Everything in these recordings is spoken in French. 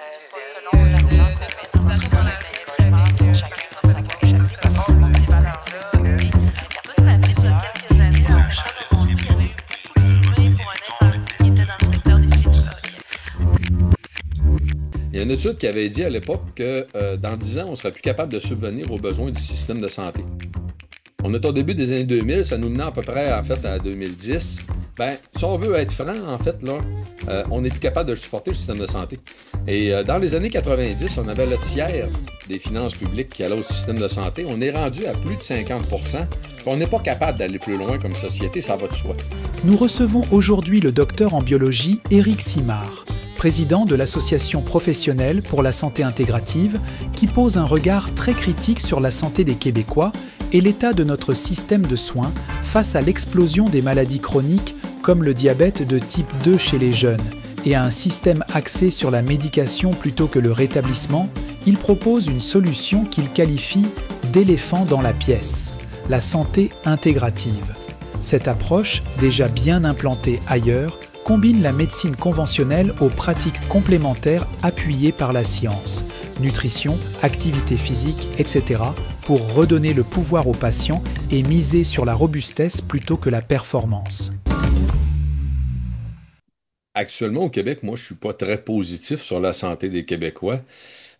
pas selon l'argent qu'on met dans notre entreprise, mais vraiment chacun dans sa coche, chacun qui porte ces valeurs-là. Et après, ça fait déjà quelques années dans le secteur de mon il y avait eu beaucoup fumé pour un incendie qui était dans le secteur des génies. Il y a une étude qui avait dit à l'époque que dans 10 ans, on serait plus capable de subvenir aux besoins du système de santé. On est au début des années 2000, ça nous menait à peu près en fait à 2010. Ben, si on veut être franc, en fait, là, on n'est plus capable de supporter le système de santé. Et dans les années 90, on avait le tiers des finances publiques qui allaient au système de santé. On est rendu à plus de 50%. Puis on n'est pas capable d'aller plus loin comme société, ça va de soi. Nous recevons aujourd'hui le docteur en biologie Éric Simard, président de l'Association professionnelle pour la santé intégrative, qui pose un regard très critique sur la santé des Québécois et l'état de notre système de soins face à l'explosion des maladies chroniques comme le diabète de type 2 chez les jeunes, et à un système axé sur la médication plutôt que le rétablissement. Il propose une solution qu'il qualifie d'éléphant dans la pièce, la santé intégrative. Cette approche, déjà bien implantée ailleurs, combine la médecine conventionnelle aux pratiques complémentaires appuyées par la science, nutrition, activité physique, etc., pour redonner le pouvoir aux patients et miser sur la robustesse plutôt que la performance. Actuellement, au Québec, moi, je suis pas très positif sur la santé des Québécois,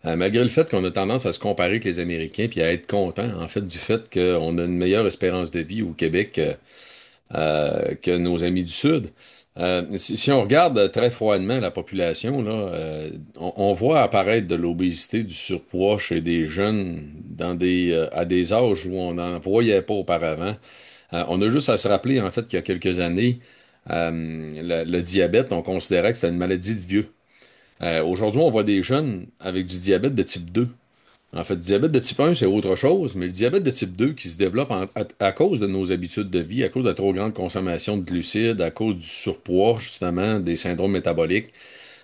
malgré le fait qu'on a tendance à se comparer avec les Américains puis à être content, en fait, du fait qu'on a une meilleure espérance de vie au Québec que nos amis du Sud. Si on regarde très froidement la population, là, on voit apparaître de l'obésité, du surpoids chez des jeunes à des âges où on n'en voyait pas auparavant. On a juste à se rappeler, en fait, qu'il y a quelques années, le diabète, on considérait que c'était une maladie de vieux. Aujourd'hui, on voit des jeunes avec du diabète de type 2. En fait, le diabète de type 1, c'est autre chose, mais le diabète de type 2 qui se développe à cause de nos habitudes de vie, à cause de la trop grande consommation de glucides, à cause du surpoids, justement, des syndromes métaboliques.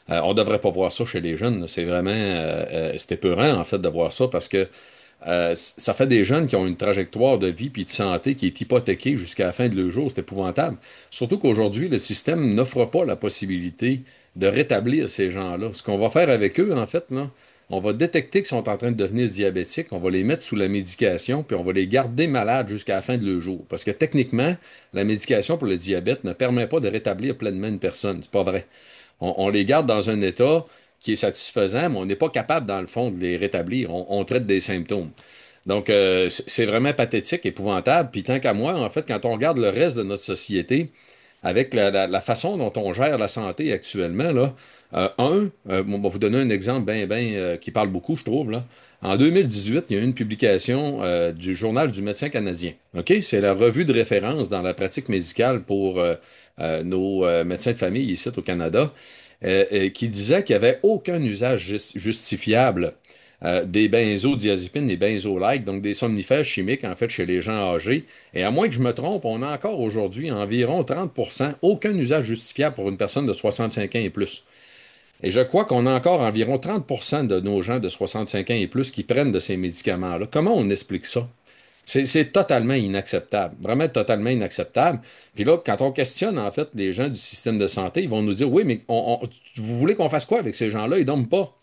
On devrait pas voir ça chez les jeunes, là. C'est vraiment, c'est épeurant, en fait, de voir ça parce que ça fait des jeunes qui ont une trajectoire de vie puis de santé qui est hypothéquée jusqu'à la fin de leur jour. C'est épouvantable. Surtout qu'aujourd'hui, le système n'offre pas la possibilité de rétablir ces gens-là. Ce qu'on va faire avec eux, en fait, là, on va détecter qu'ils sont en train de devenir diabétiques, on va les mettre sous la médication, puis on va les garder malades jusqu'à la fin de leur jour. Parce que techniquement, la médication pour le diabète ne permet pas de rétablir pleinement une personne. C'est pas vrai. On les garde dans un état qui est satisfaisant, mais on n'est pas capable, dans le fond, de les rétablir. On traite des symptômes. Donc, c'est vraiment pathétique, épouvantable. Puis tant qu'à moi, en fait, quand on regarde le reste de notre société, avec la façon dont on gère la santé actuellement, là, on va vous donner un exemple qui parle beaucoup, je trouve, là. En 2018, il y a eu une publication du Journal du médecin canadien. OK? C'est la revue de référence dans la pratique médicale pour nos médecins de famille ici au Canada, qui disait qu'il n'y avait aucun usage justifiable des benzodiazépines, des benzolaïques, donc des somnifères chimiques, en fait, chez les gens âgés. Et à moins que je me trompe, on a encore aujourd'hui environ 30%, aucun usage justifiable pour une personne de 65 ans et plus. Et je crois qu'on a encore environ 30% de nos gens de 65 ans et plus qui prennent de ces médicaments-là. Comment on explique ça? C'est totalement inacceptable, vraiment totalement inacceptable. Puis là, quand on questionne en fait les gens du système de santé, ils vont nous dire, oui, mais vous voulez qu'on fasse quoi avec ces gens-là? Ils dorment pas.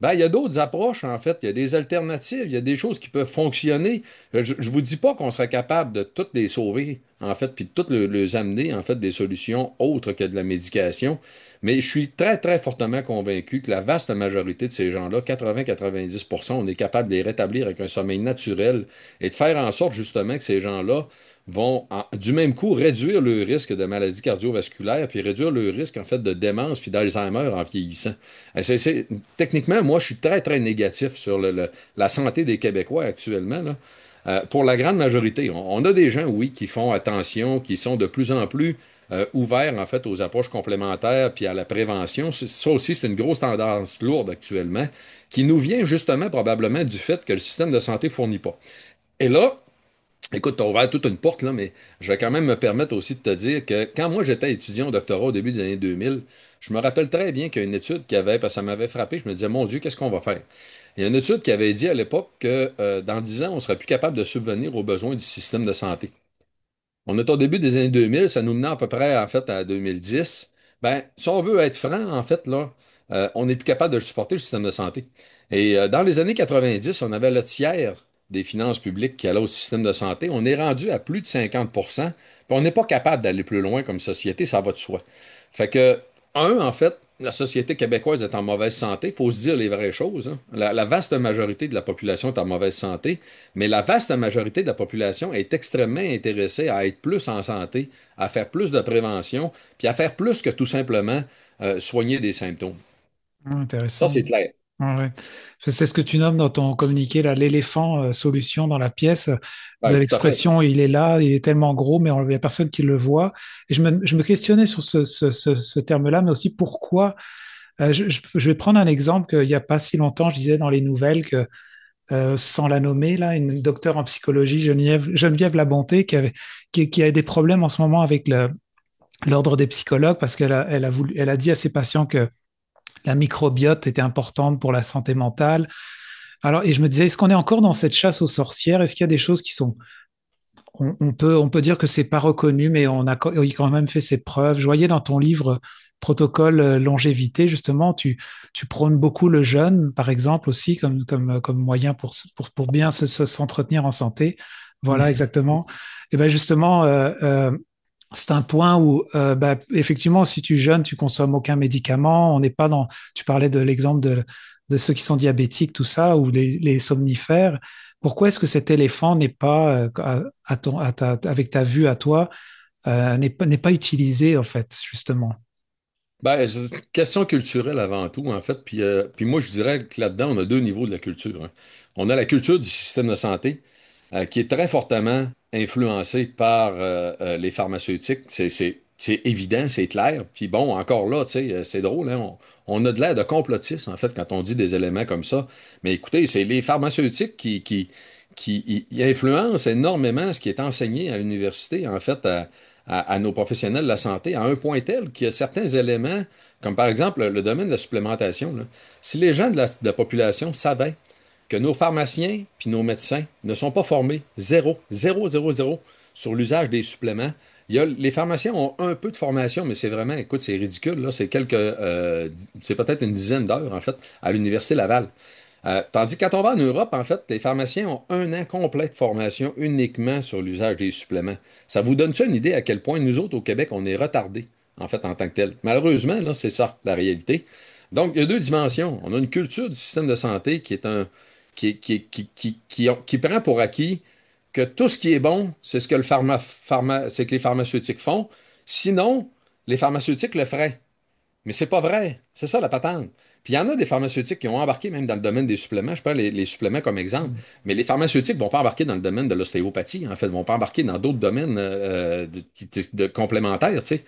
Ben, il y a d'autres approches, en fait. Il y a des alternatives, il y a des choses qui peuvent fonctionner. Je vous dis pas qu'on serait capable de toutes les sauver, en fait, puis de toutes les amener, en fait, des solutions autres que de la médication. Mais je suis très, très fortement convaincu que la vaste majorité de ces gens-là, 80-90%, on est capable de les rétablir avec un sommeil naturel et de faire en sorte, justement, que ces gens-là vont du même coup réduire le risque de maladies cardiovasculaires puis réduire le risque en fait de démence puis d'Alzheimer en vieillissant. Techniquement, moi, je suis très, très négatif sur la santé des Québécois actuellement, là. Pour la grande majorité, on a des gens, oui, qui font attention, qui sont de plus en plus ouverts, en fait, aux approches complémentaires puis à la prévention. Ça aussi, c'est une grosse tendance lourde actuellement, qui nous vient justement probablement du fait que le système de santé fournit pas. Et là, écoute, t'as ouvert toute une porte, là, mais je vais quand même me permettre aussi de te dire que quand moi j'étais étudiant au doctorat au début des années 2000, je me rappelle très bien qu'il y a une étude qui avait, parce que ça m'avait frappé, je me disais, mon Dieu, qu'est-ce qu'on va faire? Il y a une étude qui avait dit à l'époque que dans 10 ans, on serait plus capable de subvenir aux besoins du système de santé. On est au début des années 2000, ça nous menait à peu près, en fait, à 2010. Ben, si on veut être franc, en fait, là, on n'est plus capable de supporter le système de santé. Et dans les années 90, on avait le tiers des finances publiques qui allaient au système de santé. On est rendu à plus de 50%, puis on n'est pas capable d'aller plus loin comme société, ça va de soi. Fait que, en fait, la société québécoise est en mauvaise santé. Il faut se dire les vraies choses, hein. La vaste majorité de la population est en mauvaise santé, mais la vaste majorité de la population est extrêmement intéressée à être plus en santé, à faire plus de prévention, puis à faire plus que tout simplement soigner des symptômes. Ça, Intéressant. c'est clair. Ouais, ouais. C'est ce que tu nommes dans ton communiqué, là, l'éléphant solution dans la pièce, de Ouais, tout à fait. l'expression il est là, il est tellement gros, mais il n'y a personne qui le voit. Et je me questionnais sur ce terme-là, mais aussi pourquoi. Je vais prendre un exemple qu'il n'y a pas si longtemps, je disais dans les nouvelles que, sans la nommer, là, une docteure en psychologie, Geneviève Labonté, qui a des problèmes en ce moment avec l'ordre des psychologues parce elle a dit à ses patients que la microbiote était importante pour la santé mentale. Alors, et je me disais, est-ce qu'on est encore dans cette chasse aux sorcières? Est-ce qu'il y a des choses qui sont, on peut dire que c'est pas reconnu, mais il a quand même fait ses preuves. Je voyais dans ton livre Protocole longévité, justement, tu prônes beaucoup le jeûne, par exemple, aussi, comme moyen pour bien s'entretenir en santé. Voilà, exactement. Et ben justement, c'est un point où, bah, effectivement, si tu jeûnes, tu consommes aucun médicament. On n'est pas dans. Tu parlais de l'exemple de ceux qui sont diabétiques, tout ça, ou les somnifères. Pourquoi est-ce que cet éléphant n'est pas, avec ta vue à toi, n'est pas utilisé, en fait, justement? Ben, c'est une question culturelle avant tout, en fait. Puis moi, je dirais que là-dedans, on a deux niveaux de la culture, hein. On a la culture du système de santé, qui est très fortement influencée par les pharmaceutiques. C'est évident, c'est clair. Puis bon, encore là, tu sais, c'est drôle, hein. On a de l'air de complotiste, en fait, quand on dit des éléments comme ça. Mais écoutez, c'est les pharmaceutiques qui influencent énormément ce qui est enseigné à l'université, en fait, à nos professionnels de la santé, à un point tel qu'il y a certains éléments, comme par exemple le domaine de la supplémentation, là. Si les gens de la population savaient que nos pharmaciens puis nos médecins ne sont pas formés, zéro, zéro, zéro, zéro, sur l'usage des suppléments. Les pharmaciens ont un peu de formation, mais c'est vraiment, écoute, c'est ridicule, là. C'est peut-être une dizaine d'heures, en fait, à l'Université Laval. Tandis que quand on va en Europe, en fait, les pharmaciens ont un an complet de formation uniquement sur l'usage des suppléments. Ça vous donne-tu une idée à quel point nous autres, au Québec, on est retardés, en fait, en tant que tel? Malheureusement, là, c'est ça, la réalité. Donc, il y a deux dimensions. On a une culture du système de santé qui est qui prend pour acquis que tout ce qui est bon, c'est ce que c'est que les pharmaceutiques font. Sinon, les pharmaceutiques le feraient. Mais c'est pas vrai. C'est ça la patente. Puis il y en a des pharmaceutiques qui ont embarqué même dans le domaine des suppléments. Je prends les suppléments comme exemple. Mais les pharmaceutiques vont pas embarquer dans le domaine de l'ostéopathie. En fait, vont pas embarquer dans d'autres domaines de complémentaires. Tu sais.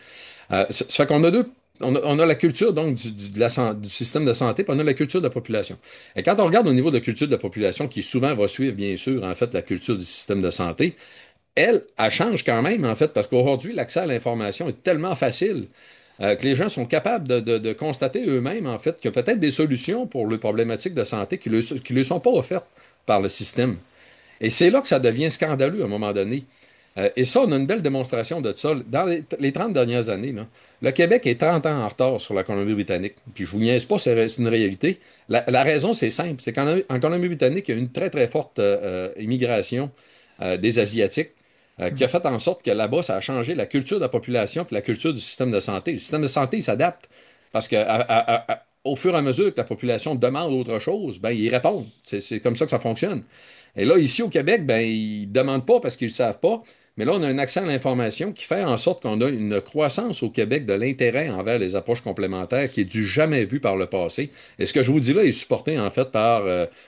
Ça fait qu'on a deux. On a la culture donc du système de santé, puis on a la culture de la population. Et quand on regarde au niveau de la culture de la population, qui souvent va suivre, bien sûr, en fait, la culture du système de santé, elle change quand même, en fait, parce qu'aujourd'hui, l'accès à l'information est tellement facile que les gens sont capables de constater eux-mêmes, en fait, qu'il y a peut-être des solutions pour les problématiques de santé qui ne sont pas offertes par le système. Et c'est là que ça devient scandaleux à un moment donné. Et ça, on a une belle démonstration de ça. Dans les 30 dernières années, là, le Québec est 30 ans en retard sur la Colombie-Britannique. Puis je vous niaise pas, c'est une réalité. La raison, c'est simple. C'est qu'en Colombie-Britannique, il y a une très, très forte immigration des Asiatiques qui a fait en sorte que là-bas, ça a changé la culture de la population puis la culture du système de santé. Le système de santé, il s'adapte parce que au fur et à mesure que la population demande autre chose, ben, ils répondent. C'est comme ça que ça fonctionne. Et là, ici au Québec, ben, ils ne demandent pas parce qu'ils ne savent pas. Mais là, on a un accès à l'information qui fait en sorte qu'on a une croissance au Québec de l'intérêt envers les approches complémentaires qui est du jamais vu par le passé. Et ce que je vous dis là est supporté en fait par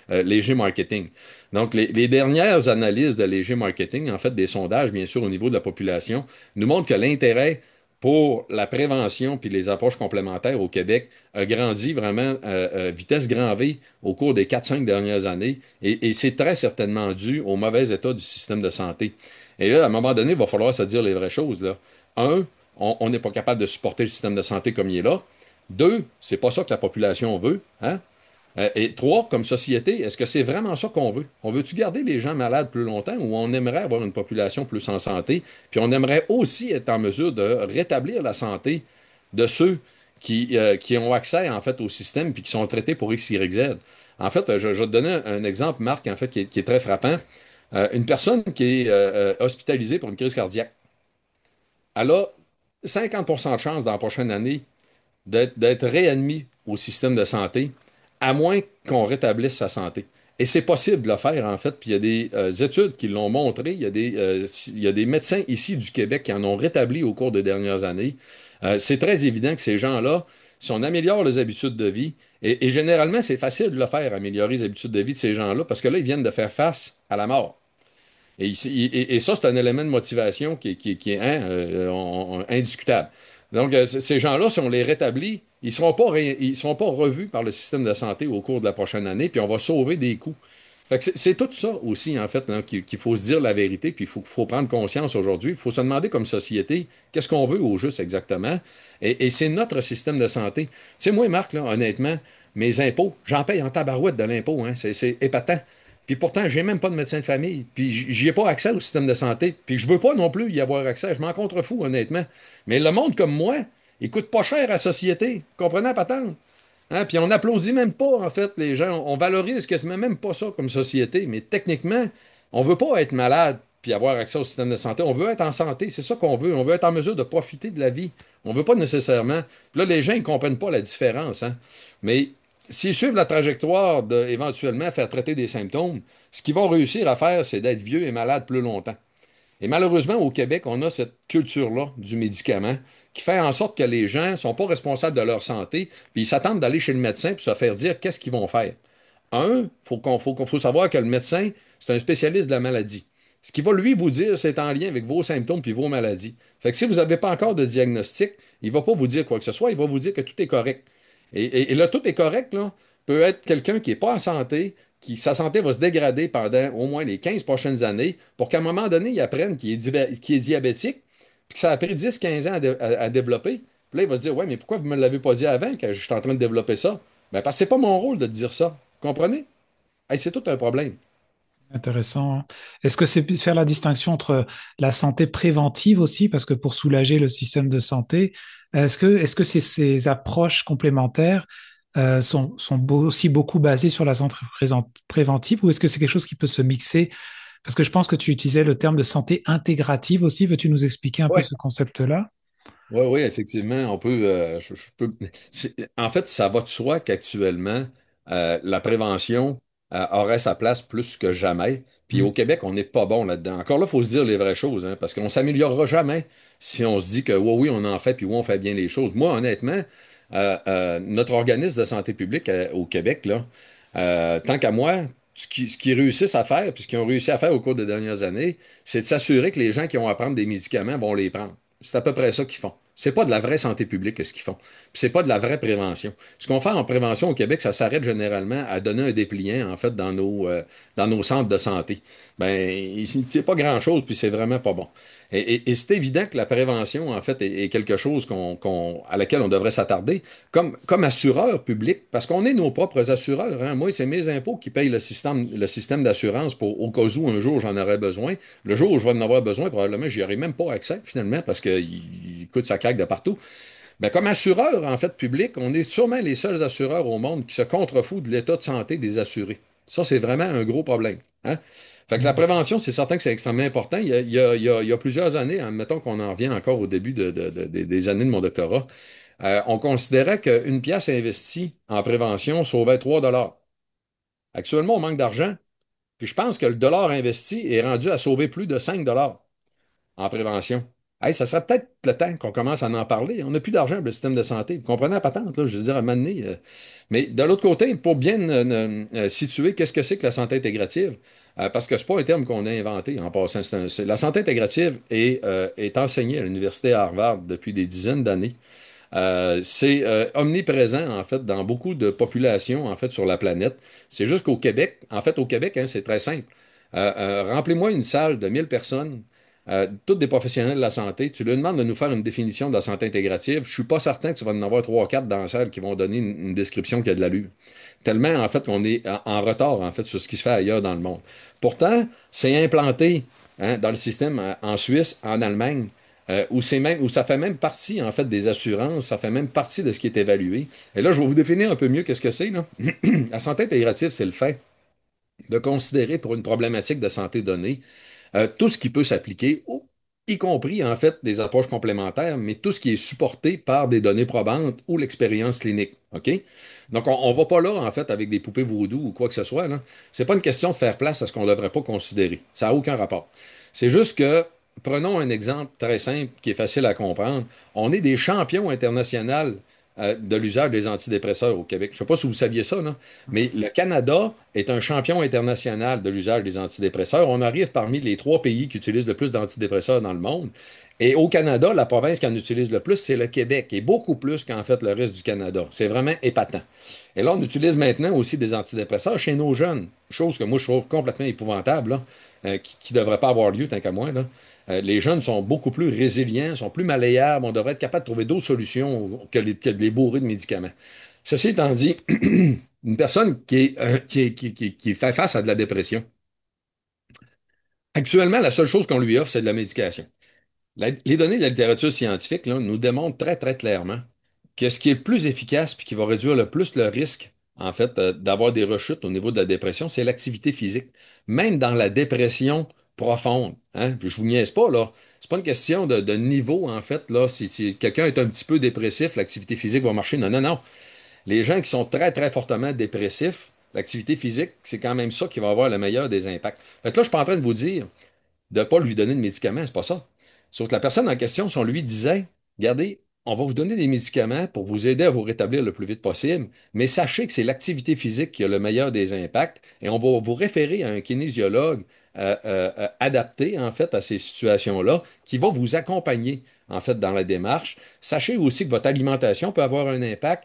Léger Marketing. Donc, les dernières analyses de Léger Marketing, en fait, des sondages, bien sûr, au niveau de la population, nous montrent que l'intérêt pour la prévention puis les approches complémentaires au Québec a grandi vraiment vitesse grand V au cours des 4-5 dernières années et c'est très certainement dû au mauvais état du système de santé. Et là, à un moment donné, il va falloir se dire les vraies choses, là. Un, on n'est pas capable de supporter le système de santé comme il est là. Deux, c'est pas ça que la population veut, hein? Et trois, comme société, est-ce que c'est vraiment ça qu'on veut? On veut-tu garder les gens malades plus longtemps ou on aimerait avoir une population plus en santé? Puis on aimerait aussi être en mesure de rétablir la santé de ceux qui ont accès, en fait, au système puis qui sont traités pour X, Y, Z. En fait, je vais te donner un exemple, Marc, en fait, qui est très frappant. Une personne qui est hospitalisée pour une crise cardiaque, elle a 50% de chance dans la prochaine année d'être réadmis au système de santé, à moins qu'on rétablisse sa santé. Et c'est possible de le faire, en fait. Puis il y a des études qui l'ont montré. Il y a des médecins ici du Québec qui en ont rétabli au cours des dernières années. C'est très évident que ces gens-là, si on améliore les habitudes de vie, et généralement, c'est facile de le faire, améliorer les habitudes de vie de ces gens-là, parce que là, ils viennent de faire face à la mort. Et ça, c'est un élément de motivation qui est hein, indiscutable. Donc, ces gens-là, si on les rétablit, ils seront pas revus par le système de santé au cours de la prochaine année, puis on va sauver des coûts. Fait que c'est tout ça aussi, en fait, hein, qu'il faut se dire la vérité, puis faut prendre conscience aujourd'hui. Il faut se demander comme société, qu'est-ce qu'on veut au juste exactement? Et c'est notre système de santé. Tu sais, moi, Marc, là, honnêtement, mes impôts, j'en paye en tabarouette de l'impôt, hein, c'est épatant. Puis pourtant, j'ai même pas de médecin de famille, puis j'y ai pas accès au système de santé, puis je veux pas non plus y avoir accès. Je m'en contrefous, honnêtement. Mais le monde comme moi, il coûte pas cher à la société. Comprenez, patente? Hein? Puis on n'applaudit même pas, en fait, les gens. On valorise quasiment même pas ça comme société. Mais techniquement, on veut pas être malade puis avoir accès au système de santé. On veut être en santé. C'est ça qu'on veut. On veut être en mesure de profiter de la vie. On veut pas nécessairement. Puis là, les gens, ils comprennent pas la différence. Hein? Mais s'ils suivent la trajectoire de éventuellement faire traiter des symptômes, ce qu'ils vont réussir à faire, c'est d'être vieux et malade plus longtemps. Et malheureusement, au Québec, on a cette culture-là du médicament qui fait en sorte que les gens ne sont pas responsables de leur santé, puis ils s'attendent d'aller chez le médecin pour se faire dire qu'est-ce qu'ils vont faire. Faut savoir que le médecin, c'est un spécialiste de la maladie. Ce qu'il va lui vous dire, c'est en lien avec vos symptômes puis vos maladies. Fait que si vous n'avez pas encore de diagnostic, il ne va pas vous dire quoi que ce soit, il va vous dire que tout est correct. Et là, tout est correct, là, peut être quelqu'un qui n'est pas en santé, qui sa santé va se dégrader pendant au moins les 15 prochaines années, pour qu'à un moment donné, il apprenne qu'il est diabétique, puis que ça a pris 10-15 ans à développer. Puis là, il va se dire, ouais, mais pourquoi vous ne me l'avez pas dit avant que je suis en train de développer ça? Ben, parce que c'est pas mon rôle de te dire ça. Vous comprenez? Hey, c'est tout un problème. Intéressant. Est-ce que c'est plus faire la distinction entre la santé préventive aussi, parce que pour soulager le système de santé, est-ce que ces approches complémentaires aussi beaucoup basées sur la santé préventive, ou est-ce que c'est quelque chose qui peut se mixer? Parce que je pense que tu utilisais le terme de santé intégrative aussi. Veux-tu nous expliquer un peu Ouais. ce concept-là? Oui, oui, effectivement, on peut, je peux. En fait, ça va de soi qu'actuellement, la prévention aurait sa place plus que jamais. Puis Hmm. au Québec, on n'est pas bon là-dedans. Encore là, il faut se dire les vraies choses, hein, parce qu'on s'améliorera jamais si on se dit que oui, oui, on en fait, puis oui, on fait bien les choses. Moi, honnêtement, notre organisme de santé publique au Québec, là, tant qu'à moi, ce qu'ils réussissent à faire, puis ce qu'ils ont réussi à faire au cours des dernières années, c'est de s'assurer que les gens qui ont à prendre des médicaments vont les prendre. C'est à peu près ça qu'ils font. C'est pas de la vraie santé publique ce qu'ils font. Puis c'est pas de la vraie prévention. Ce qu'on fait en prévention au Québec, ça s'arrête généralement à donner un dépliant, en fait, dans nos centres de santé. Ben, c'est pas grand-chose, puis c'est vraiment pas bon. Et c'est évident que la prévention, en fait, est quelque chose à laquelle on devrait s'attarder, comme assureur public, parce qu'on est nos propres assureurs. Hein. Moi, c'est mes impôts qui payent le système d'assurance pour au cas où un jour j'en aurais besoin. Le jour où je vais en avoir besoin, probablement, j'y aurai même pas accès, finalement, parce qu'il coûte sa craque de partout. Ben, comme assureur, en fait, public, on est sûrement les seuls assureurs au monde qui se contrefoutent de l'état de santé des assurés. Ça, c'est vraiment un gros problème. Hein? Fait que la prévention, c'est certain que c'est extrêmement important. Il y a plusieurs années, hein, mettons qu'on en revient encore au début des années de mon doctorat, on considérait qu'une pièce investie en prévention sauvait 3 dollars. Actuellement, on manque d'argent, puis je pense que le dollar investi est rendu à sauver plus de 5 dollars en prévention. Hey, ça serait peut-être le temps qu'on commence à en parler. On n'a plus d'argent pour le système de santé. Vous comprenez la patente, là? Je veux dire, à un moment donné, mais de l'autre côté, pour bien situer qu'est-ce que c'est que la santé intégrative, parce que c'est pas un terme qu'on a inventé en passant. La santé intégrative est enseignée à l'université Harvard depuis des dizaines d'années. C'est omniprésent, en fait, dans beaucoup de populations, en fait, sur la planète. C'est juste qu'au Québec, en fait, au Québec, hein, c'est très simple. Remplis-moi une salle de 1000 personnes, toutes des professionnels de la santé. Tu leur demandes de nous faire une définition de la santé intégrative. Je suis pas certain que tu vas en avoir 3 ou 4 dans la salle qui vont donner une description qui a de l'allure. Tellement, en fait, on est en retard, en fait, sur ce qui se fait ailleurs dans le monde. Pourtant, c'est implanté hein, dans le système en Suisse, en Allemagne, où ça fait même partie, en fait, des assurances, ça fait même partie de ce qui est évalué. Et là, je vais vous définir un peu mieux qu'est-ce que c'est, là. La santé intégrative, c'est le fait de considérer pour une problématique de santé donnée tout ce qui peut s'appliquer, y compris en fait des approches complémentaires, mais tout ce qui est supporté par des données probantes ou l'expérience clinique. OK? Donc, on ne va pas là, en fait, avec des poupées voodoo ou quoi que ce soit. Là. C'est pas une question de faire place à ce qu'on ne devrait pas considérer. Ça n'a aucun rapport. C'est juste que, prenons un exemple très simple qui est facile à comprendre. On est des champions internationaux de l'usage des antidépresseurs au Québec. Je ne sais pas si vous saviez ça, là, mais le Canada est un champion international de l'usage des antidépresseurs. On arrive parmi les 3 pays qui utilisent le plus d'antidépresseurs dans le monde. Et au Canada, la province qui en utilise le plus, c'est le Québec, et beaucoup plus qu'en fait le reste du Canada. C'est vraiment épatant. Et là, on utilise maintenant aussi des antidépresseurs chez nos jeunes, chose que moi je trouve complètement épouvantable, là, qui ne devrait pas avoir lieu tant qu'à moi. Là. Les jeunes sont beaucoup plus résilients, sont plus malléables, on devrait être capable de trouver d'autres solutions que de les bourrer de médicaments. Ceci étant dit, une personne qui fait face à de la dépression, actuellement, la seule chose qu'on lui offre, c'est de la médication. Les données de la littérature scientifique là, nous démontrent très, très clairement que ce qui est le plus efficace puis qui va réduire le plus le risque, en fait, d'avoir des rechutes au niveau de la dépression, c'est l'activité physique. Même dans la dépression profonde. Hein? Puis je vous niaise pas, là. C'est pas une question de niveau, en fait, là. Si quelqu'un est un petit peu dépressif, l'activité physique va marcher. Non, non, non. Les gens qui sont très, très fortement dépressifs, l'activité physique, c'est quand même ça qui va avoir le meilleur des impacts. Fait que là, je suis pas en train de vous dire de ne pas lui donner de médicaments, c'est pas ça. Sauf que la personne en question, si on lui disait, regardez, on va vous donner des médicaments pour vous aider à vous rétablir le plus vite possible, mais sachez que c'est l'activité physique qui a le meilleur des impacts et on va vous référer à un kinésiologue adapté, en fait, à ces situations-là, qui va vous accompagner, en fait, dans la démarche. Sachez aussi que votre alimentation peut avoir un impact.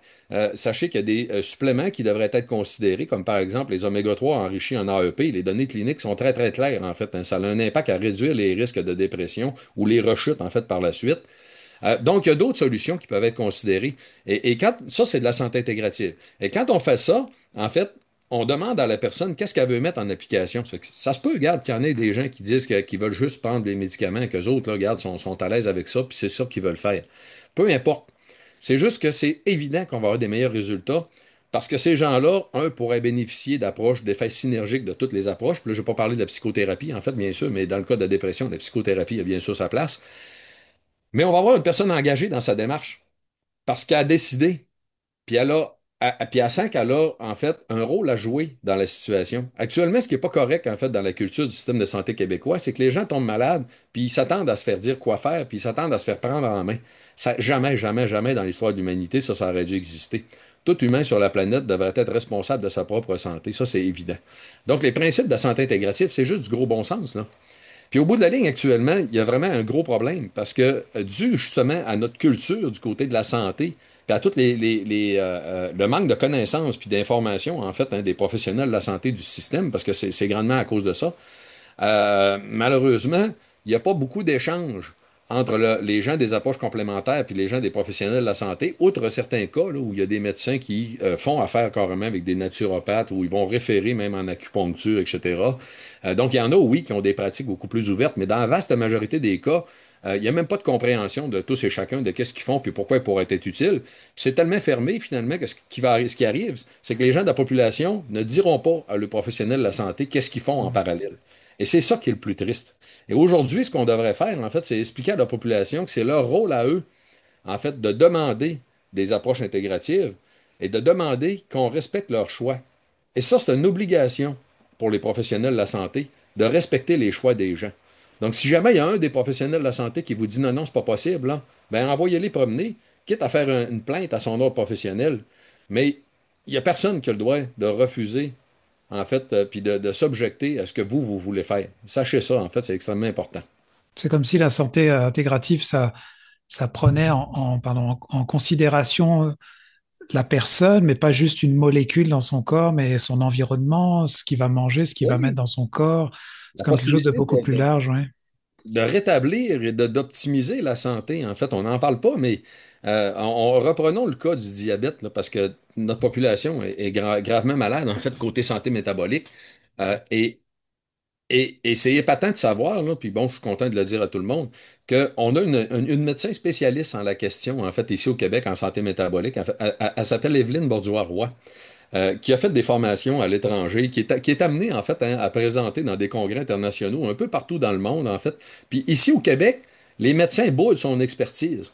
Sachez qu'il y a des suppléments qui devraient être considérés, comme par exemple les oméga 3 enrichis en AEP. Les données cliniques sont très, très claires, en fait. Hein. Ça a un impact à réduire les risques de dépression ou les rechutes, en fait, par la suite. Donc, il y a d'autres solutions qui peuvent être considérées. Et quand ça, c'est de la santé intégrative. Et quand on fait ça, en fait, on demande à la personne qu'est-ce qu'elle veut mettre en application. Ça se peut, regarde, qu'il y en ait des gens qui disent qu'ils veulent juste prendre des médicaments, qu'eux autres, là, regarde, sont à l'aise avec ça, puis c'est ça qu'ils veulent faire. Peu importe. C'est juste que c'est évident qu'on va avoir des meilleurs résultats parce que ces gens-là, pourraient bénéficier d'approches, d'effets synergiques de toutes les approches. Puis là, je ne vais pas parler de la psychothérapie, en fait, bien sûr, mais dans le cas de la dépression, la psychothérapie a bien sûr sa place. Mais on va avoir une personne engagée dans sa démarche parce qu'elle a décidé, puis puis elle sent qu'elle a, en fait, un rôle à jouer dans la situation. Actuellement, ce qui n'est pas correct, en fait, dans la culture du système de santé québécois, c'est que les gens tombent malades, puis ils s'attendent à se faire dire quoi faire, puis ils s'attendent à se faire prendre en main. Ça, jamais, jamais, jamais dans l'histoire de l'humanité, ça aurait dû exister. Tout humain sur la planète devrait être responsable de sa propre santé. Ça, c'est évident. Donc, les principes de la santé intégrative, c'est juste du gros bon sens, là. Puis au bout de la ligne, actuellement, il y a vraiment un gros problème parce que, dû justement à notre culture du côté de la santé, puis à tout le manque de connaissances puis d'informations, en fait, hein, des professionnels de la santé du système, parce que c'est grandement à cause de ça, malheureusement, il n'y a pas beaucoup d'échanges entre les gens des approches complémentaires puis les gens des professionnels de la santé, outre certains cas là, où il y a des médecins qui font affaire carrément avec des naturopathes, où ils vont référer même en acupuncture, etc. Donc, il y en a, oui, qui ont des pratiques beaucoup plus ouvertes, mais dans la vaste majorité des cas, il n'y a même pas de compréhension de tous et chacun de qu'est-ce qu'ils font puis pourquoi ils pourraient être utiles. Puis c'est tellement fermé, finalement, que ce qui arrive, c'est que les gens de la population ne diront pas à le professionnel de la santé qu'est-ce qu'ils font en parallèle. Et c'est ça qui est le plus triste. Et aujourd'hui, ce qu'on devrait faire, en fait, c'est expliquer à la population que c'est leur rôle à eux, en fait, de demander des approches intégratives et de demander qu'on respecte leurs choix. Et ça, c'est une obligation pour les professionnels de la santé de respecter les choix des gens. Donc, si jamais il y a un des professionnels de la santé qui vous dit non, non, c'est pas possible, là, ben envoyez-les promener, quitte à faire une plainte à son ordre professionnel. Mais il n'y a personne qui a le droit de refuser en fait, puis de s'objecter à ce que vous voulez faire. Sachez ça, en fait, c'est extrêmement important. C'est comme si la santé intégrative, ça prenait pardon, en considération la personne, mais pas juste une molécule dans son corps, mais son environnement, ce qu'il va manger, ce qu'il va mettre Oui, dans son corps. C'est la comme quelque chose de possibilité beaucoup plus large, ouais. de rétablir et d'optimiser la santé, en fait, on n'en parle pas, mais reprenons le cas du diabète, là, parce que notre population est gravement malade, en fait, côté santé métabolique. Et Et c'est épatant de savoir, là, puis bon, je suis content de le dire à tout le monde, qu'on a une médecin spécialiste en la question, en fait, ici au Québec, en santé métabolique. En fait, elle s'appelle Evelyne Borduas-Roy, qui a fait des formations à l'étranger, qui est amenée, en fait, hein, à présenter dans des congrès internationaux un peu partout dans le monde, en fait. Puis ici au Québec, les médecins boudent son expertise.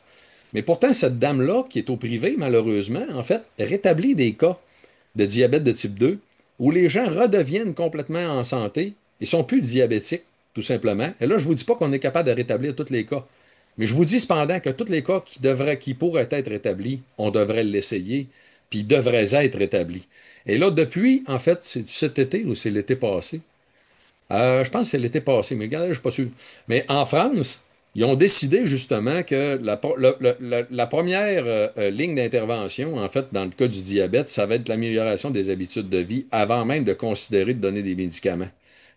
Mais pourtant, cette dame-là, qui est au privé, malheureusement, en fait, rétablit des cas de diabète de type 2 où les gens redeviennent complètement en santé. Ils sont plus diabétiques, tout simplement. Et là, je vous dis pas qu'on est capable de rétablir tous les cas. Mais je vous dis cependant que tous les cas qui pourraient être rétablis, on devrait l'essayer, puis ils devraient être rétablis. Et là, depuis, en fait, c'est cet été ou c'est l'été passé, je pense que c'est l'été passé, mais regardez, je suis pas sûr. Mais en France, ils ont décidé justement que la première ligne d'intervention, en fait, dans le cas du diabète, ça va être l'amélioration des habitudes de vie avant même de considérer de donner des médicaments.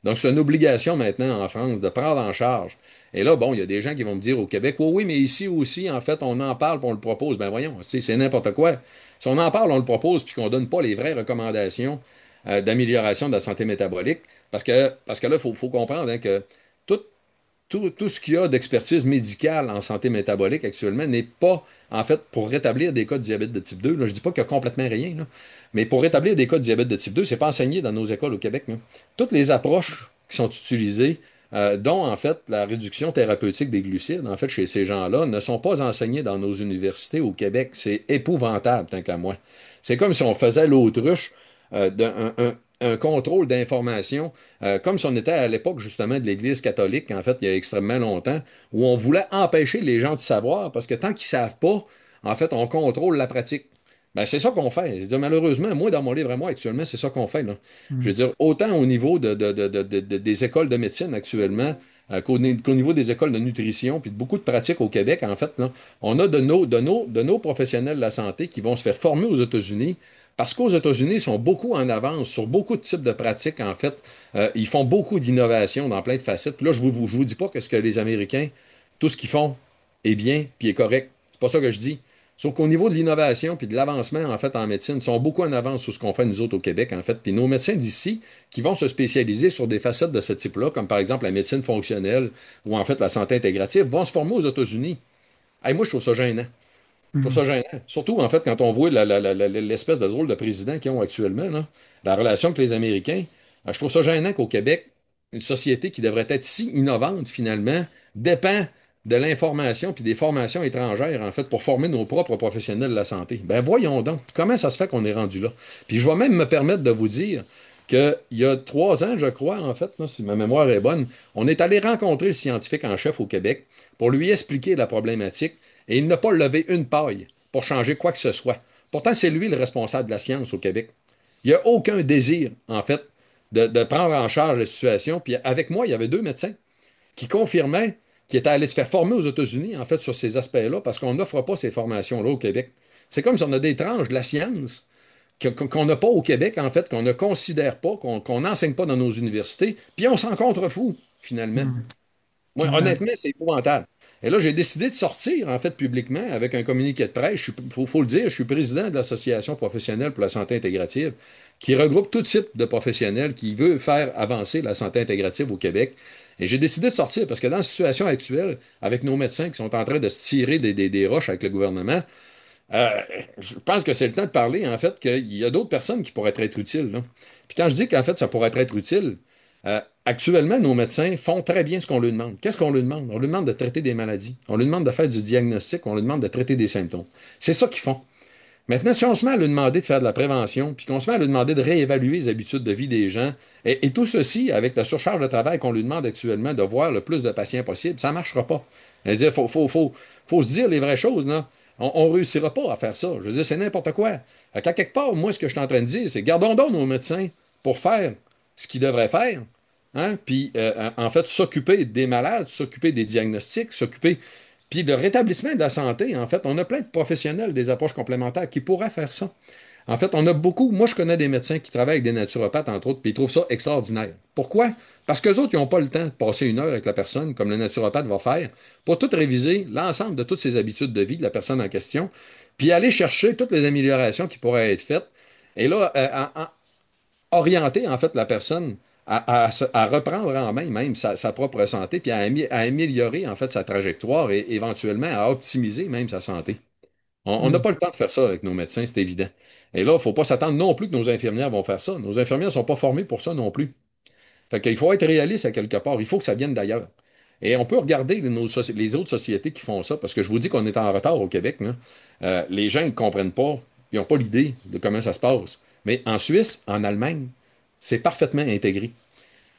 Donc, c'est une obligation maintenant en France de prendre en charge. Et là, bon, il y a des gens qui vont me dire au Québec, oui, oui, mais ici aussi, en fait, on en parle puis on le propose. Ben voyons, c'est n'importe quoi. Si on en parle, on le propose puis qu'on donne pas les vraies recommandations d'amélioration de la santé métabolique, parce que là, il faut comprendre hein, que tout, tout ce qu'il y a d'expertise médicale en santé métabolique actuellement n'est pas, en fait, pour rétablir des cas de diabète de type 2. Là, je ne dis pas qu'il y a complètement rien, là, mais pour rétablir des cas de diabète de type 2, c'est pas enseigné dans nos écoles au Québec. Là. Toutes les approches qui sont utilisées, dont, en fait, la réduction thérapeutique des glucides, en fait, chez ces gens-là, ne sont pas enseignées dans nos universités au Québec. C'est épouvantable, tant qu'à moi. C'est comme si on faisait l'autruche un contrôle d'information, comme si on était à l'époque justement de l'Église catholique, en fait, il y a extrêmement longtemps, où on voulait empêcher les gens de savoir, parce que tant qu'ils savent pas, en fait, on contrôle la pratique. Ben, c'est ça qu'on fait. Je veux dire, malheureusement, moi, dans mon livre à moi, actuellement, c'est ça qu'on fait, là. Je veux Hmm. dire, autant au niveau des écoles de médecine actuellement, qu'au niveau des écoles de nutrition, puis de beaucoup de pratiques au Québec, en fait, là, on a de nos professionnels de la santé qui vont se faire former aux États-Unis, parce qu'aux États-Unis, ils sont beaucoup en avance sur beaucoup de types de pratiques, en fait. Ils font beaucoup d'innovations dans plein de facettes. Puis là, je vous dis pas que ce que les Américains, tout ce qu'ils font est bien, puis est correct. C'est pas ça que je dis. Sauf qu'au niveau de l'innovation puis de l'avancement, en fait, en médecine, ils sont beaucoup en avance sur ce qu'on fait nous autres au Québec, en fait. Puis nos médecins d'ici, qui vont se spécialiser sur des facettes de ce type-là, comme par exemple la médecine fonctionnelle ou en fait la santé intégrative, vont se former aux États-Unis. Hey, moi, je trouve ça gênant. Je trouve Hmm. ça gênant. Surtout, en fait, quand on voit l'espèce de drôle de président qu'ils ont actuellement, là, la relation avec les Américains, je trouve ça gênant qu'au Québec, une société qui devrait être si innovante, finalement, dépend de l'information puis des formations étrangères, en fait, pour former nos propres professionnels de la santé. Ben voyons donc, comment ça se fait qu'on est rendu là? Puis je vais même me permettre de vous dire qu'il y a 3 ans, je crois, en fait, là, si ma mémoire est bonne, on est allé rencontrer le scientifique en chef au Québec pour lui expliquer la problématique et il n'a pas levé une paille pour changer quoi que ce soit. Pourtant, c'est lui le responsable de la science au Québec. Il n'y a aucun désir, en fait, de prendre en charge la situation. Puis avec moi, il y avait 2 médecins qui confirmaient qu'ils étaient allés se faire former aux États-Unis, en fait, sur ces aspects-là, parce qu'on n'offre pas ces formations-là au Québec. C'est comme si on a des tranches de la science qu'on n'a pas au Québec, en fait, qu'on ne considère pas, qu'on n'enseigne pas dans nos universités, puis on s'en contrefou, finalement. Hmm. Moi, Ouais. honnêtement, c'est épouvantable. Et là, j'ai décidé de sortir, en fait, publiquement avec un communiqué de presse. Faut le dire, je suis président de l'Association professionnelle pour la santé intégrative, qui regroupe tout type de professionnels qui veut faire avancer la santé intégrative au Québec. Et j'ai décidé de sortir parce que dans la situation actuelle, avec nos médecins qui sont en train de se tirer des roches avec le gouvernement, euh, je pense que c'est le temps de parler, en fait, qu'il y a d'autres personnes qui pourraient être utiles, là. Puis quand je dis qu'en fait, ça pourrait être utile, actuellement, nos médecins font très bien ce qu'on leur demande. Qu'est-ce qu'on leur demande? On leur demande de traiter des maladies. On leur demande de faire du diagnostic. On leur demande de traiter des symptômes. C'est ça qu'ils font. Maintenant, si on se met à leur demander de faire de la prévention, puis qu'on se met à leur demander de réévaluer les habitudes de vie des gens, et tout ceci avec la surcharge de travail qu'on lui demande actuellement de voir le plus de patients possible, ça ne marchera pas. C'est-à-dire, faut se dire les vraies choses, là. On ne réussira pas à faire ça. Je veux dire, c'est n'importe quoi. Fait qu'à quelque part, moi, ce que je suis en train de dire, c'est gardons donc nos médecins pour faire ce qu'ils devraient faire, hein? Puis, en fait, s'occuper des malades, s'occuper des diagnostics, s'occuper. Puis le rétablissement de la santé, en fait, on a plein de professionnels des approches complémentaires qui pourraient faire ça. En fait, on a beaucoup. Moi, je connais des médecins qui travaillent avec des naturopathes, entre autres, puis ils trouvent ça extraordinaire. Pourquoi? Parce qu'eux autres, ils n'ont pas le temps de passer 1 heure avec la personne, comme le naturopathe va faire, pour tout réviser l'ensemble de toutes ses habitudes de vie de la personne en question, puis aller chercher toutes les améliorations qui pourraient être faites. Et là, orienter, en fait, la personne à reprendre en main même sa propre santé, puis à améliorer en fait sa trajectoire et éventuellement à optimiser même sa santé. On n'a Mm. pas le temps de faire ça avec nos médecins, c'est évident. Et là, il ne faut pas s'attendre non plus que nos infirmières vont faire ça. Nos infirmières ne sont pas formées pour ça non plus. Fait qu'il faut être réaliste à quelque part. Il faut que ça vienne d'ailleurs. Et on peut regarder les autres sociétés qui font ça, parce que je vous dis qu'on est en retard au Québec, là. Les gens ne comprennent pas, ils n'ont pas l'idée de comment ça se passe. Mais en Suisse, en Allemagne, c'est parfaitement intégré.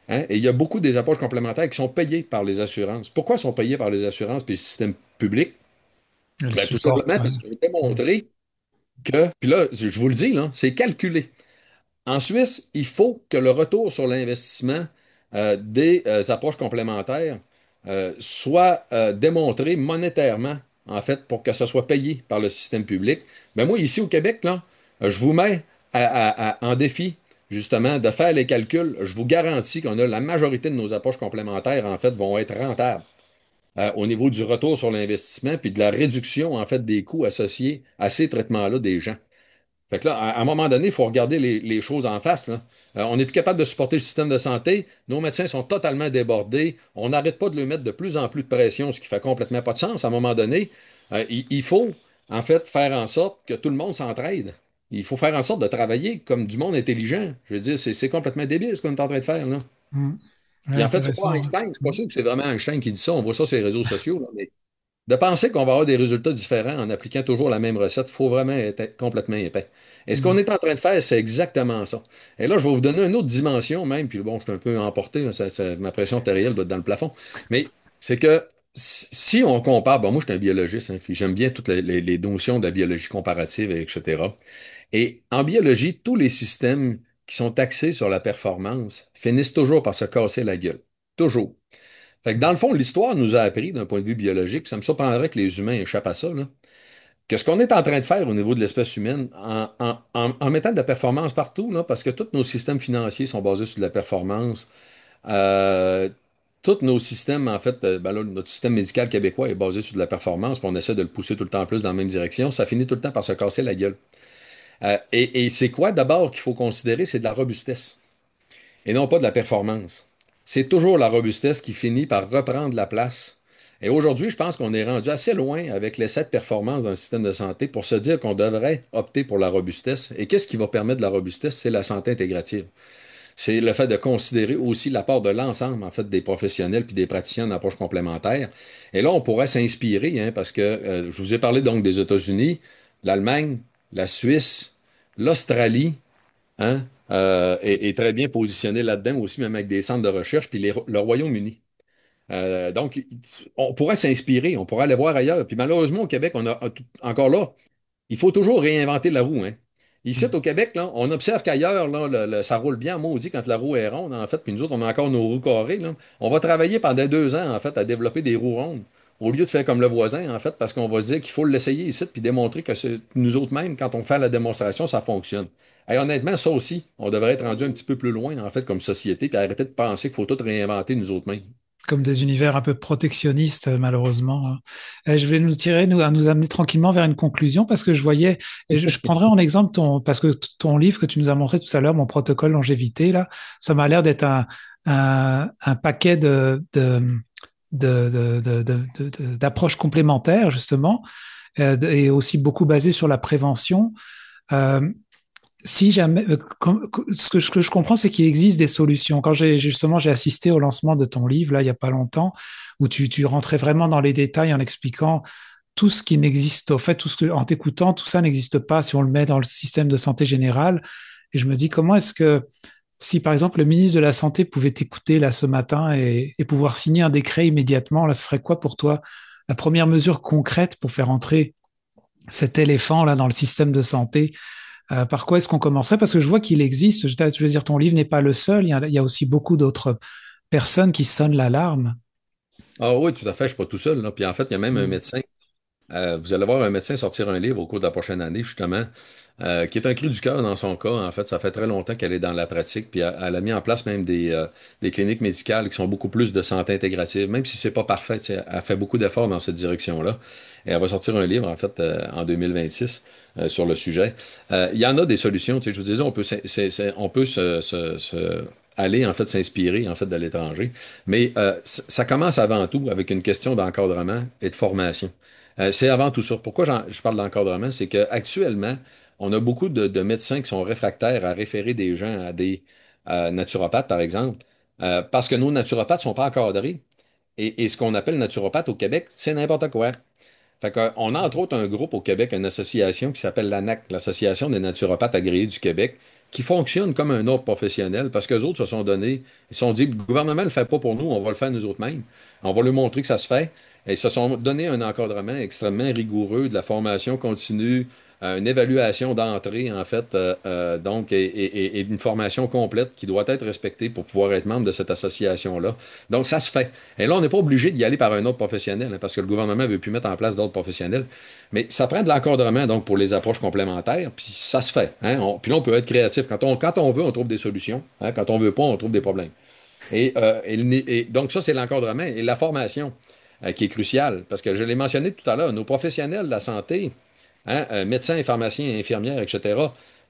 Hein? Et il y a beaucoup des approches complémentaires qui sont payées par les assurances. Pourquoi sont payées par les assurances et le système public? Elle Ben, tout supporte, simplement ouais. parce qu'ils ont Mm. démontré que, puis là, je vous le dis, là, c'est calculé. En Suisse, il faut que le retour sur l'investissement des approches complémentaires soit démontré monétairement, en fait, pour que ça soit payé par le système public. Mais moi, ici au Québec, là, je vous mets en défi, justement, de faire les calculs. Je vous garantis qu'on a la majorité de nos approches complémentaires, en fait, vont être rentables au niveau du retour sur l'investissement puis de la réduction, en fait, des coûts associés à ces traitements-là des gens. Fait que là, à un moment donné, il faut regarder les choses en face, là. On n'est plus capable de supporter le système de santé. Nos médecins sont totalement débordés. On n'arrête pas de leur mettre de plus en plus de pression, ce qui fait complètement pas de sens. À un moment donné, il faut, en fait, faire en sorte que tout le monde s'entraide. Il faut faire en sorte de travailler comme du monde intelligent. Je veux dire, c'est complètement débile ce qu'on est en train de faire, là. Mm. Ouais, Puis en fait, c'est pas intéressant, ouais. Einstein. C'est pas Mm. sûr que c'est vraiment Einstein qui dit ça. On voit ça sur les réseaux sociaux, là, mais de penser qu'on va avoir des résultats différents en appliquant toujours la même recette, il faut vraiment être complètement épais. Et ce qu'on Mm. est en train de faire, c'est exactement ça. Et là, je vais vous donner une autre dimension même, puis bon, je suis un peu emporté, là, ma pression artérielle doit être dans le plafond, mais c'est que si on compare, bon, moi je suis un biologiste, hein, puis j'aime bien toutes les notions de la biologie comparative, etc. Et en biologie, tous les systèmes qui sont axés sur la performance finissent toujours par se casser la gueule. Toujours. Fait que dans le fond, l'histoire nous a appris, d'un point de vue biologique, puis ça me surprendrait que les humains échappent à ça, là, que ce qu'on est en train de faire au niveau de l'espèce humaine, en mettant de la performance partout, là, parce que tous nos systèmes financiers sont basés sur de la performance, euh, tous nos systèmes, en fait, ben là, notre système médical québécois est basé sur de la performance, puis on essaie de le pousser tout le temps plus dans la même direction, ça finit tout le temps par se casser la gueule. Et c'est quoi d'abord qu'il faut considérer? C'est de la robustesse et non pas de la performance. C'est toujours la robustesse qui finit par reprendre la place. Et aujourd'hui, je pense qu'on est rendu assez loin avec l'essai de performance dans le système de santé pour se dire qu'on devrait opter pour la robustesse. Et qu'est-ce qui va permettre la robustesse? C'est la santé intégrative. C'est le fait de considérer aussi l'apport de l'ensemble, en fait, des professionnels puis des praticiens en approche complémentaire. Et là, on pourrait s'inspirer, hein, parce que je vous ai parlé donc des États-Unis, l'Allemagne, la Suisse, l'Australie, hein, est très bien positionné là-dedans aussi, même avec des centres de recherche, puis le Royaume-Uni. Donc, on pourrait s'inspirer, on pourrait aller voir ailleurs. Puis malheureusement, au Québec, on a encore là, il faut toujours réinventer la roue, hein. Ici, Mm. au Québec, là, on observe qu'ailleurs, là, ça roule bien, maudit, quand la roue est ronde, en fait, puis nous autres, on a encore nos roues carrées, là. On va travailler pendant 2 ans, en fait, à développer des roues rondes, au lieu de faire comme le voisin, en fait, parce qu'on va se dire qu'il faut l'essayer ici, puis démontrer que nous autres mêmes, quand on fait la démonstration, ça fonctionne. Et honnêtement, ça aussi, on devrait être rendu un petit peu plus loin, en fait, comme société, puis arrêter de penser qu'il faut tout réinventer nous autres mêmes. Comme des univers un peu protectionnistes, malheureusement, hein. Je vais nous amener tranquillement vers une conclusion parce que je voyais, et je prendrai en exemple parce que ton livre que tu nous as montré tout à l'heure, mon protocole longévité, là, ça m'a l'air d'être un paquet d'approches complémentaires, justement, et aussi beaucoup basé sur la prévention. Euh, si jamais, ce que je comprends, c'est qu'il existe des solutions. Quand j'ai assisté au lancement de ton livre, là, il y a pas longtemps, où tu rentrais vraiment dans les détails en expliquant tout ce qui n'existe, au fait, en t'écoutant, tout ça n'existe pas si on le met dans le système de santé générale. Et je me dis, comment est-ce que, si par exemple le ministre de la Santé pouvait t'écouter là ce matin et pouvoir signer un décret immédiatement, là, ce serait quoi pour toi la première mesure concrète pour faire entrer cet éléphant là dans le système de santé? Par quoi est-ce qu'on commencerait? Parce que je vois qu'il existe, je veux dire, ton livre n'est pas le seul, il y a aussi beaucoup d'autres personnes qui sonnent l'alarme. Ah oui, tout à fait, je suis pas tout seul, là. Puis en fait, il y a même un Mm. médecin. Vous allez voir un médecin sortir un livre au cours de la prochaine année, justement, qui est un cri du cœur dans son cas. En fait, ça fait très longtemps qu'elle est dans la pratique, puis elle a mis en place même des cliniques médicales qui sont beaucoup plus de santé intégrative, même si c'est pas parfait, tu sais, elle fait beaucoup d'efforts dans cette direction-là. Et elle va sortir un livre, en fait, en 2026 sur le sujet. Il y en a des solutions, tu sais, je vous disais, on peut, on peut aller en fait s'inspirer en fait de l'étranger. Mais ça commence avant tout avec une question d'encadrement et de formation. C'est avant tout ça. Pourquoi je parle d'encadrement? C'est qu'actuellement, on a beaucoup de médecins qui sont réfractaires à référer des gens à des naturopathes, par exemple, parce que nos naturopathes ne sont pas encadrés. Et ce qu'on appelle naturopathe au Québec, c'est n'importe quoi. Fait qu'on a entre autres un groupe au Québec, une association qui s'appelle l'ANAC, l'Association des naturopathes agréés du Québec, qui fonctionne comme un ordre professionnel parce qu'eux autres se sont donnés, ils se sont dit, le gouvernement ne le fait pas pour nous, on va le faire nous autres mêmes. On va lui montrer que ça se fait. Et ils se sont donné un encadrement extrêmement rigoureux de la formation continue, une évaluation d'entrée, en fait, donc, et une formation complète qui doit être respectée pour pouvoir être membre de cette association-là. Donc, ça se fait. Et là, on n'est pas obligé d'y aller par un ordre professionnel, hein, parce que le gouvernement ne veut plus mettre en place d'ordre professionnel. Mais ça prend de l'encadrement, donc, pour les approches complémentaires, puis ça se fait. Hein. Puis là, on peut être créatif. Quand on veut, on trouve des solutions. Hein. Quand on veut pas, on trouve des problèmes. Et donc, ça, c'est l'encadrement et la formation qui est cruciale, parce que je l'ai mentionné tout à l'heure, nos professionnels de la santé, hein, médecins, pharmaciens, infirmières, etc.,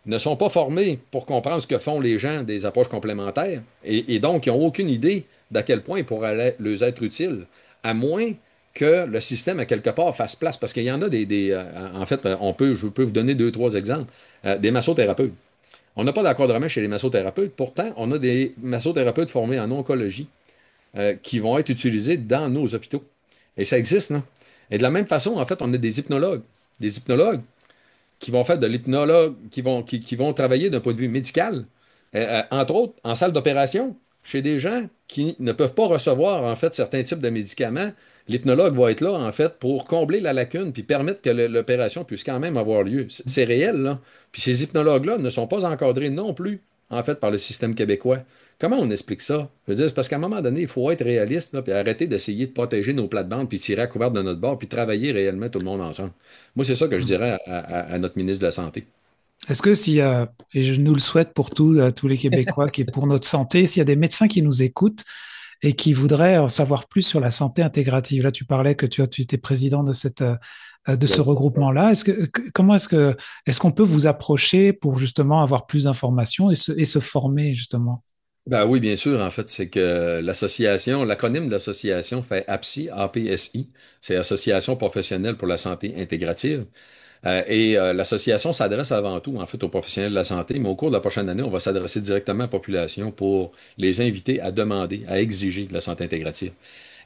ne sont pas formés pour comprendre ce que font les gens des approches complémentaires et donc ils n'ont aucune idée d'à quel point ils pourraient leur être utiles, à moins que le système, à quelque part, fasse place. Parce qu'il y en a en fait, je peux vous donner deux, trois exemples. Des massothérapeutes. On n'a pas d'encadrement chez les massothérapeutes. Pourtant, on a des massothérapeutes formés en oncologie qui vont être utilisés dans nos hôpitaux. Et ça existe, non? Et de la même façon, en fait, on a des hypnologues. Des hypnologues qui vont faire de l'hypnologue, qui vont travailler d'un point de vue médical, entre autres en salle d'opération, chez des gens qui ne peuvent pas recevoir en fait certains types de médicaments. L'hypnologue va être là en fait pour combler la lacune puis permettre que l'opération puisse quand même avoir lieu. C'est réel, là. Puis ces hypnologues-là ne sont pas encadrés non plus en fait par le système québécois. Comment on explique ça? Je veux dire, c'est parce qu'à un moment donné, il faut être réaliste, là, puis arrêter d'essayer de protéger nos plates-bandes, puis tirer à couvert de notre bord, puis travailler réellement tout le monde ensemble. Moi, c'est ça que je dirais à notre ministre de la Santé. Est-ce que s'il y a, et je nous le souhaite pour tous les Québécois, qui est pour notre santé, s'il y a des médecins qui nous écoutent et qui voudraient en savoir plus sur la santé intégrative, là tu parlais que tu étais président de de ce regroupement-là. Comment est-ce qu'on peut vous approcher pour justement avoir plus d'informations et se former justement? Ben oui, bien sûr. En fait, c'est que l'acronyme de l'association fait APSI, APSI, c'est Association professionnelle pour la santé intégrative. L'association s'adresse avant tout, en fait, aux professionnels de la santé, mais au cours de la prochaine année, on va s'adresser directement à la population pour les inviter à demander, à exiger de la santé intégrative.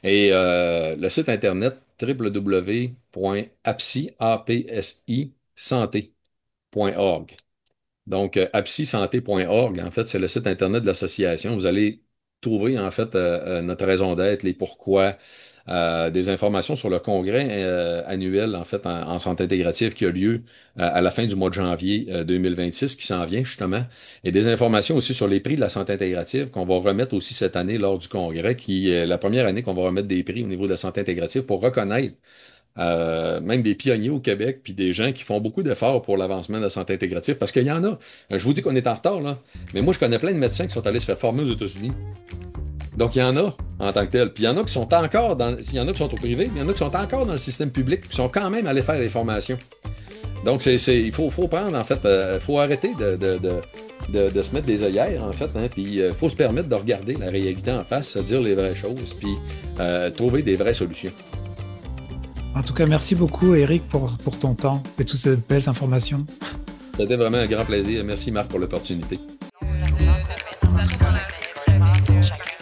Et le site internet www.apsisanté.org. Donc, apsisanté.org, en fait, c'est le site Internet de l'association. Vous allez trouver, en fait, notre raison d'être, les pourquoi, des informations sur le congrès annuel, en fait, en santé intégrative qui a lieu à la fin du mois de janvier 2026, qui s'en vient, justement, et des informations aussi sur les prix de la santé intégrative qu'on va remettre aussi cette année lors du congrès, qui est la première année qu'on va remettre des prix au niveau de la santé intégrative pour reconnaître même des pionniers au Québec, puis des gens qui font beaucoup d'efforts pour l'avancement de la santé intégrative, parce qu'il y en a. Je vous dis qu'on est en retard, là, mais moi, je connais plein de médecins qui sont allés se faire former aux États-Unis. Donc, il y en a en tant que tel. Puis il y en a qui sont encore il y en a qui sont au privé, mais il y en a qui sont encore dans le système public, puis qui sont quand même allés faire les formations. Donc, il faut prendre, en fait, faut arrêter de se mettre des œillères, en fait, hein, puis il faut se permettre de regarder la réalité en face, se dire les vraies choses, puis trouver des vraies solutions. En tout cas, merci beaucoup, Éric, pour ton temps et toutes ces belles informations. C'était vraiment un grand plaisir. Merci, Marc, pour l'opportunité. Chacun